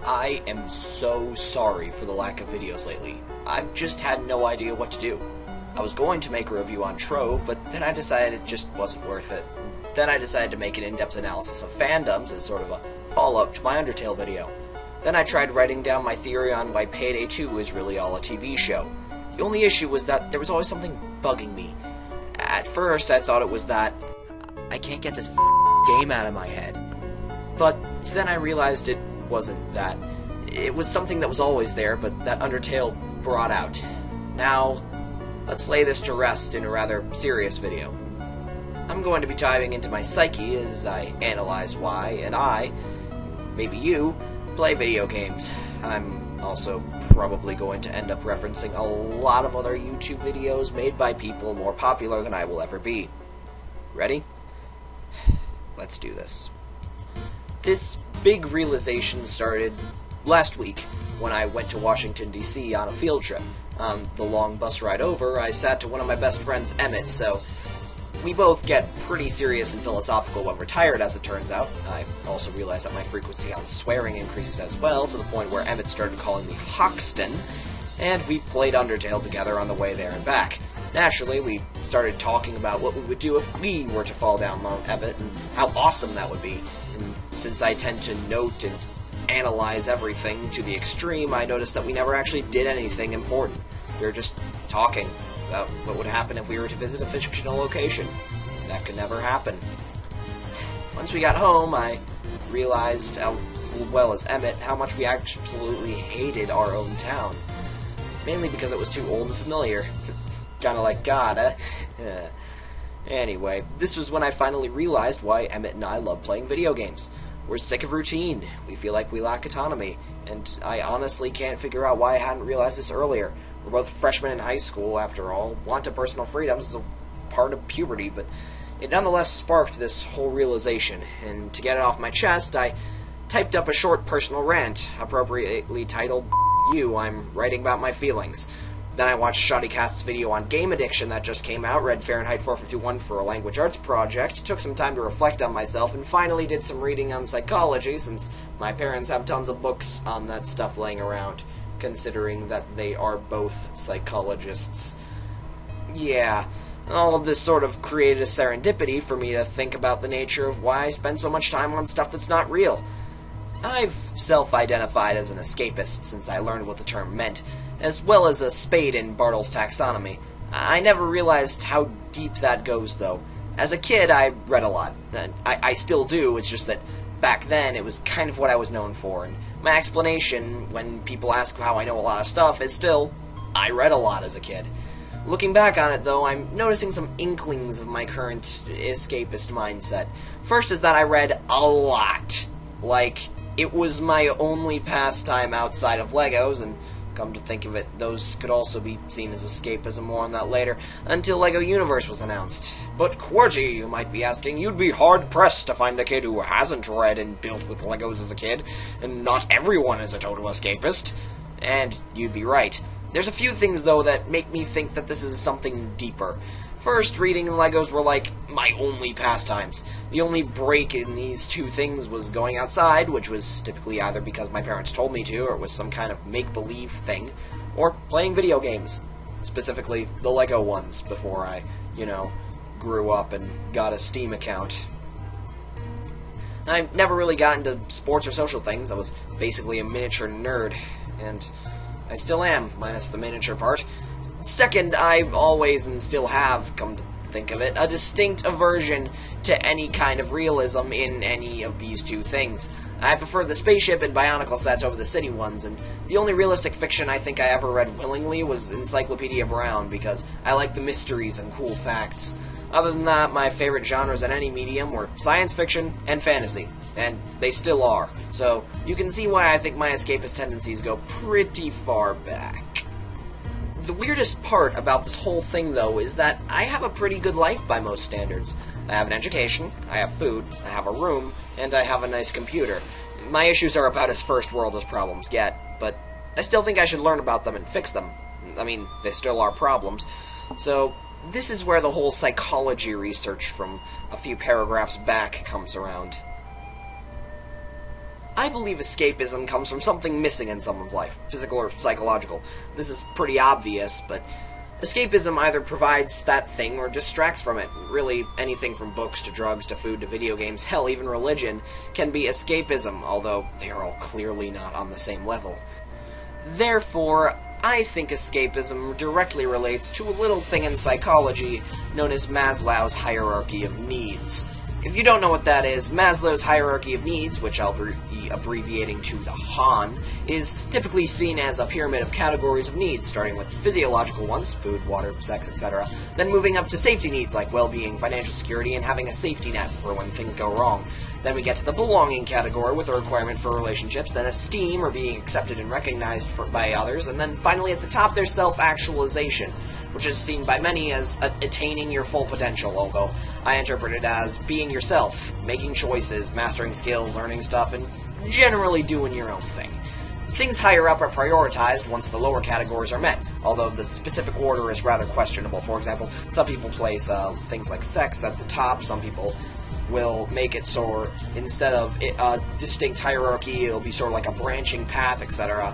I am so sorry for the lack of videos lately. I've just had no idea what to do. I was going to make a review on Trove, but then I decided it just wasn't worth it. Then I decided to make an in-depth analysis of fandoms as sort of a follow-up to my Undertale video. Then I tried writing down my theory on why Payday 2 is really all a TV show. The only issue was that there was always something bugging me. At first, I thought it was that I can't get this game out of my head. But then I realized it wasn't that. It was something that was always there, but that Undertale brought out. Now, let's lay this to rest in a rather serious video. I'm going to be diving into my psyche as I analyze why and I, maybe you, play video games. I'm also probably going to end up referencing a lot of other YouTube videos made by people more popular than I will ever be. Ready? Let's do this. This big realization started last week when I went to Washington, D.C. on a field trip. On the long bus ride over, I sat to one of my best friends, Emmett, so we both get pretty serious and philosophical when we're tired, as it turns out. I also realized that my frequency on swearing increases as well, to the point where Emmett started calling me Hoxton, and we played Undertale together on the way there and back. Naturally, we started talking about what we would do if we were to fall down Mount Everest, and how awesome that would be. And since I tend to note and analyze everything to the extreme, I noticed that we never actually did anything important. We were just talking about what would happen if we were to visit a fictional location. That could never happen. Once we got home, I realized, as well as Emmett, how much we absolutely hated our own town. Mainly because it was too old and familiar. Kinda like God, eh? Anyway, this was when I finally realized why Emmett and I love playing video games. We're sick of routine, we feel like we lack autonomy, and I honestly can't figure out why I hadn't realized this earlier. We're both freshmen in high school, after all. Want of personal freedoms is a part of puberty, but it nonetheless sparked this whole realization, and to get it off my chest, I typed up a short personal rant, appropriately titled, You, I'm writing about my feelings. Then I watched ShoddyCast's video on game addiction that just came out, read Fahrenheit 451 for a language arts project, took some time to reflect on myself, and finally did some reading on psychology, since my parents have tons of books on that stuff laying around, considering that they are both psychologists. Yeah, all of this sort of created a serendipity for me to think about the nature of why I spend so much time on stuff that's not real. I've self-identified as an escapist since I learned what the term meant, as well as a spade in Bartle's taxonomy. I never realized how deep that goes, though. As a kid, I read a lot. I still do, it's just that back then it was kind of what I was known for, and my explanation, when people ask how I know a lot of stuff, is still, I read a lot as a kid. Looking back on it, though, I'm noticing some inklings of my current escapist mindset. First is that I read a lot. Like, it was my only pastime outside of Legos, and come to think of it, those could also be seen as escapism. More on that later, until LEGO Universe was announced. But QWERTY, you might be asking, you'd be hard-pressed to find a kid who hasn't read and built with Legos as a kid, and not everyone is a total escapist. And you'd be right. There's a few things, though, that make me think that this is something deeper. First, reading and Legos were like my only pastimes. The only break in these two things was going outside, which was typically either because my parents told me to, or it was some kind of make-believe thing, or playing video games. Specifically, the Lego ones, before I, grew up and got a Steam account. I never really got into sports or social things. I was basically a miniature nerd, and I still am, minus the miniature part. Second, I always and still have, come to think of it, a distinct aversion to any kind of realism in any of these two things. I prefer the spaceship and Bionicle sets over the city ones, and the only realistic fiction I think I ever read willingly was Encyclopedia Brown, because I like the mysteries and cool facts. Other than that, my favorite genres in any medium were science fiction and fantasy, and they still are, so you can see why I think my escapist tendencies go pretty far back. The weirdest part about this whole thing, though, is that I have a pretty good life by most standards. I have an education, I have food, I have a room, and I have a nice computer. My issues are about as first world as problems get, but I still think I should learn about them and fix them. I mean, they still are problems. So, this is where the whole psychology research from a few paragraphs back comes around. I believe escapism comes from something missing in someone's life, physical or psychological. This is pretty obvious, but escapism either provides that thing or distracts from it. Really, anything from books to drugs to food to video games, hell, even religion, can be escapism, although they are all clearly not on the same level. Therefore, I think escapism directly relates to a little thing in psychology known as Maslow's hierarchy of needs. If you don't know what that is, Maslow's hierarchy of needs, which I'll be abbreviating to the HAN, is typically seen as a pyramid of categories of needs, starting with physiological ones, food, water, sex, etc., then moving up to safety needs like well-being, financial security, and having a safety net for when things go wrong. Then we get to the belonging category with a requirement for relationships, then esteem or being accepted and recognized by others, and then finally at the top there's self-actualization, which is seen by many as attaining your full potential, although I interpret it as being yourself, making choices, mastering skills, learning stuff, and generally doing your own thing. Things higher up are prioritized once the lower categories are met, although the specific order is rather questionable. For example, some people place things like sex at the top, some people will make it so instead of a distinct hierarchy, it'll be sort of like a branching path, etc.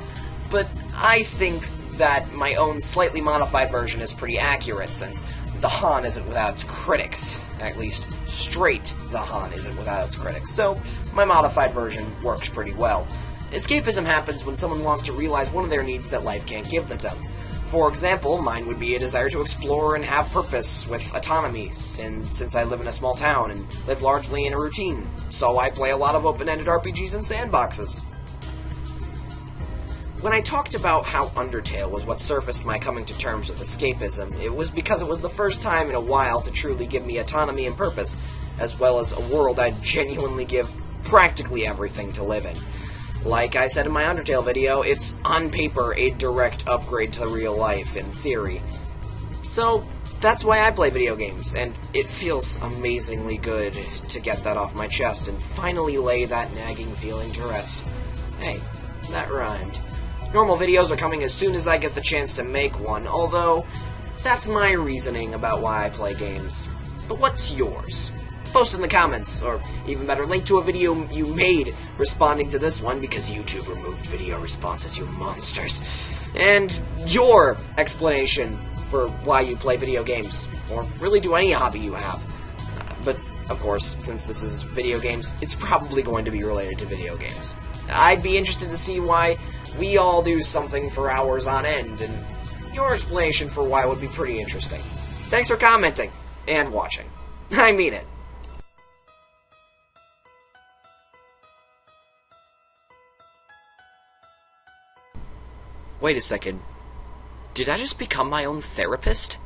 But I think that my own slightly modified version is pretty accurate, since the Han isn't without its critics. At least, straight the Han isn't without its critics. So, my modified version works pretty well. Escapism happens when someone wants to realize one of their needs that life can't give them. For example, mine would be a desire to explore and have purpose with autonomy, and since I live in a small town and live largely in a routine, so I play a lot of open-ended RPGs and sandboxes. When I talked about how Undertale was what surfaced my coming to terms with escapism, it was because it was the first time in a while to truly give me autonomy and purpose, as well as a world I'd genuinely give practically everything to live in. Like I said in my Undertale video, it's on paper a direct upgrade to real life in theory. So that's why I play video games, and it feels amazingly good to get that off my chest and finally lay that nagging feeling to rest. Hey, that rhymed. Normal videos are coming as soon as I get the chance to make one, although that's my reasoning about why I play games. But what's yours? Post in the comments, or even better, link to a video you made responding to this one because YouTube removed video responses, you monsters. And your explanation for why you play video games, or really do any hobby you have. But, of course, since this is video games, it's probably going to be related to video games. I'd be interested to see why we all do something for hours on end, and your explanation for why would be pretty interesting. Thanks for commenting, and watching. I mean it. Wait a second. Did I just become my own therapist?